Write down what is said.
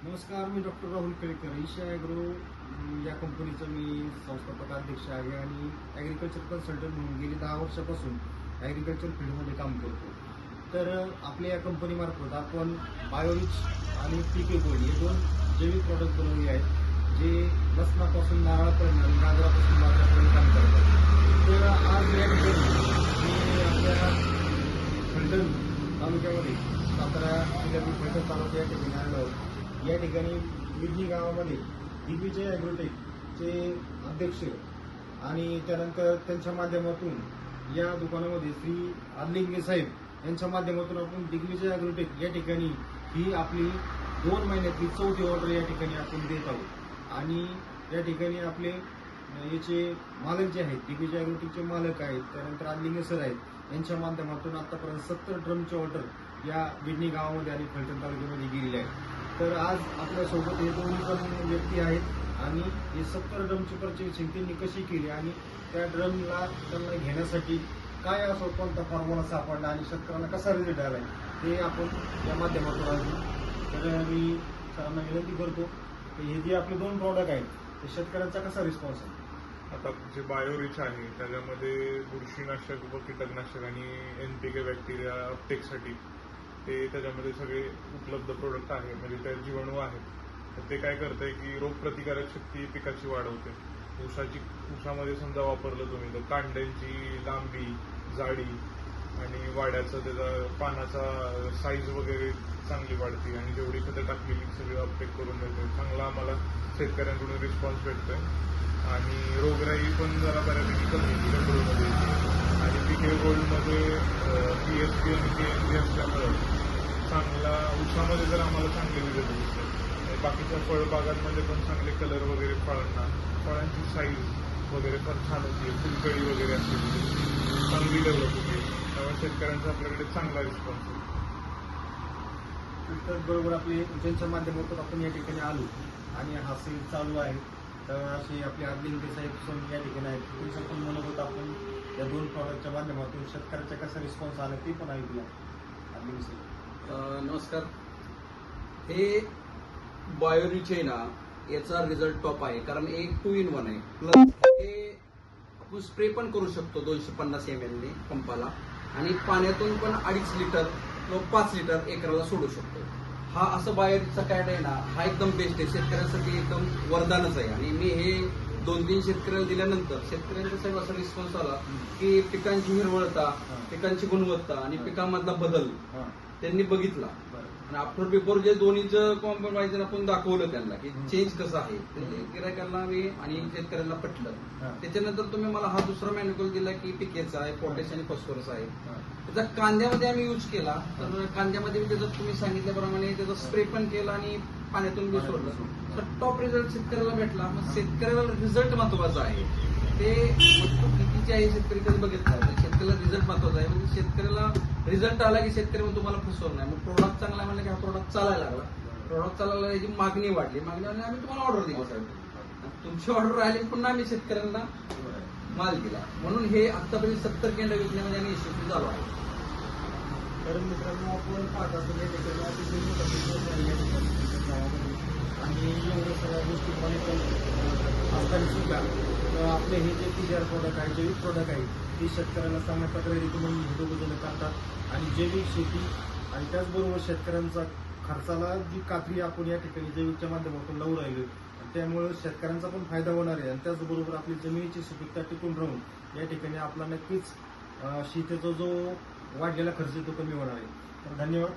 नमस्कार, मी doctor Rahul Kelkar. Isha agro या कंपनीचा मी संस्थापक अध्यक्ष आहे आणि ॲग्रिकल्चर कन्सल्टंट म्हणून गेली 10 वर्षापासून ॲग्रिकल्चर फील्डमध्ये काम करतो. तर आपल्या या कंपनीमार्फत आपण बायोरिच आणि पीके गोल्ड हे 2 जैविक प्रॉडक्ट बनवले आहेत, जे लसणापासून नारळापर्यंत आणि गाजरापासून भातापर्यंत काम करतात. तर आज या ठिकाणी मी आपल्या फलटण तालुक्यामध्ये सातारा जिल्ह्यातील फलटण तालुका या ठिकाणी आलो आहोत. या ठिकाणी विडणी गावामध्ये दिग्विजय ॲग्रोटेकचे अध्यक्ष आणि त्यानंतर त्यांच्या माध्यमातून या दुकानामध्ये श्री आदलिंगे साहेब यांच्या माध्यमातून आपण दिग्विजय ॲग्रोटेक या ठिकाणी ही आपली 2 महिन्यातली 4थी ऑर्डर या ठिकाणी आपण देत आहोत. आणि या ठिकाणी आपले याचे मालक जे आहेत, दिग्विजय ॲग्रोटेकचे मालक आहेत, त्यानंतर आदलिंगे सर आहेत, यांच्या माध्यमातून आतापर्यंत 70 ड्रमची ऑर्डर या विडणी गावामध्ये आणि फलटण तालुक्यामध्ये गेलेली आहे. तर आज आपल्यासोबत हे 2 पण व्यक्ती आहेत आणि हे 70 ड्रमची पर्चेसिंग त्यांनी कशी केली आणि त्या ड्रमला त्यांना घेण्यासाठी काय असं कोणता फॉर्म्युला सापडला आणि शेतकऱ्यांना कसा रिझल्ट आला ते आपण या माध्यमातून राहतो. तर मी सरांना विनंती करतो की हे जे आपले 2 प्रॉडक्ट आहेत ते शेतकऱ्यांचा कसा रिस्पॉन्स आहे. आता जे बायोरिच आहे त्याच्यामध्ये बुरशीनाशक व कीटकनाशक आणि NPK बॅक्टेरिया अपटेकसाठी ते त्याच्यामध्ये सगळे उपलब्ध प्रोडक्ट आहे. म्हणजे त्यात जीवाणू आहेत. तर ते काय करतंय की रोगप्रतिकारक शक्ती पिकाची वाढवते. ऊसामध्ये समजा वापरलं तुम्ही तर कांड्यांची लांबी, जाडी आणि वाड्याचं त्याचा पानाचा साईज वगैरे चांगली वाढते आणि जेवढी खतं टाकलेली सगळी अपटेक करून देते. चांगला आम्हाला शेतकऱ्यांकडून रिस्पॉन्स भेटतोय आणि रोगराई पण जरा बऱ्यापैकी कमी कंट्रोलमध्ये येते. आणि पीके गोल्डमध्ये PHP आणि KNP असल्यामुळं चांगला ऊसामध्ये तर आम्हाला चांगले रिझल्ट दिसतात. बाकीच्या फळबागांमध्ये पण चांगले कलर वगैरे फळांची साईज वगैरे पण छान होती, फुलकळी वगैरे असते चांगली डेव्हलप होते. त्यामुळे शेतकऱ्यांचा आपल्याकडे चांगला रिस्पॉन्स आहे. बरोबर आपले ज्यांच्या माध्यमातून आपण या ठिकाणी आलो आणि हा सेल चालू आहे. तर असे आपले आदलिंगे साहेब पण या ठिकाणी आहेत. तुमचं पण म्हणत होतं आपण या 2 प्रॉडक्टच्या माध्यमातून शेतकऱ्याचा कसा रिस्पॉन्स आला ते पण ऐकूया. आदलिंगे साहेब नमस्कार. हे बायोरिच आहे ना, याचा रिझल्ट टॉप आहे. कारण एक 2 in 1 आहे. प्लस हे आपण स्प्रे पण करू शकतो 250 ml ने पंपाला आणि पाण्यातून पण 2.5 लिटर किंवा 5 लिटर एकराला सोडू शकतो. हा असं बायोरिचचा कॅट आहे ना, हा एकदम बेस्ट आहे. शेतकऱ्यांसाठी एकदम वरदानच आहे. आणि मी हे 2-3 शेतकऱ्याला दिल्यानंतर शेतकऱ्यांचा साहेब असा रिस्पॉन्स आला की पिकांची हिरवळता, पिकांची गुणवत्ता आणि पिकांमधला बदल त्यांनी बघितला. आणि आफ्टर बिफोर जे दोन्हीचं कॉम्प्रोमाइज आपण दाखवलं त्यांना की चेंज कसं आहे ते गिरायकांना मी आणि शेतकऱ्यांना पटलं. त्याच्यानंतर तुम्ही मला हा दुसरा मॅन्युअल दिला की पिकेचा आहे, पोटॅश आणि फॉस्फरस आहे. त्याचा कांद्यामध्ये आम्ही यूज केला. तर कांद्यामध्ये त्याचं तुम्ही सांगितल्याप्रमाणे त्याचा स्प्रे पण केला आणि पाण्यातून बी सोडलं. तर टॉप रिझल्ट शेतकऱ्याला भेटला. मग शेतकऱ्याला रिझल्ट महत्वाचा आहे. ते वस्तू कितीची आहे शेतकरी कधी बघितलं नाही. शेतकऱ्याला रिझल्ट महत्वाचा आहे. म्हणजे शेतकऱ्याला रिझल्ट आला की शेतकरी मग तुम्हाला फसवणार नाही. मग प्रोडक्ट चांगला म्हणलं की हा प्रोडक्ट चालायला लागला. प्रोडक्ट चालायला याची मागणी वाढली. आम्ही तुम्हाला ऑर्डर दिली साहेब. तुमची ऑर्डर राहिली पुन्हा आम्ही शेतकऱ्यांना माल दिला. म्हणून हे आतापर्यंत 70 केंद्र विकण्यामध्ये आम्ही यशस्वी झालो आहे. तर मित्रांनो, आपण पाहत असतो या ठिकाणी अतिशय मोठा बिझनेस आहे या ठिकाणी गावामध्ये. आणि एवढ्या सगळ्या गोष्टी असताना सुद्धा आपले हे जे TGR प्रोडक्ट आहे, जैविक प्रोडक्ट आहे, ते शेतकऱ्याला चांगल्या प्रकारे रिकमेंड हितोबद्दल करतात. आणि जैविक शेती आणि त्याचबरोबर शेतकऱ्यांचा खर्चाला जी कात्री आपण या ठिकाणी जैविकच्या माध्यमातून लावून राहिलो, त्यामुळे शेतकऱ्यांचा पण फायदा होणार आहे. आणि त्याचबरोबर आपली जमिनीची सुपीकता टिकून राहून या ठिकाणी आपला नक्कीच शेतीचा जो वाढलेला खर्च तो कमी होणार आहे. तर धन्यवाद.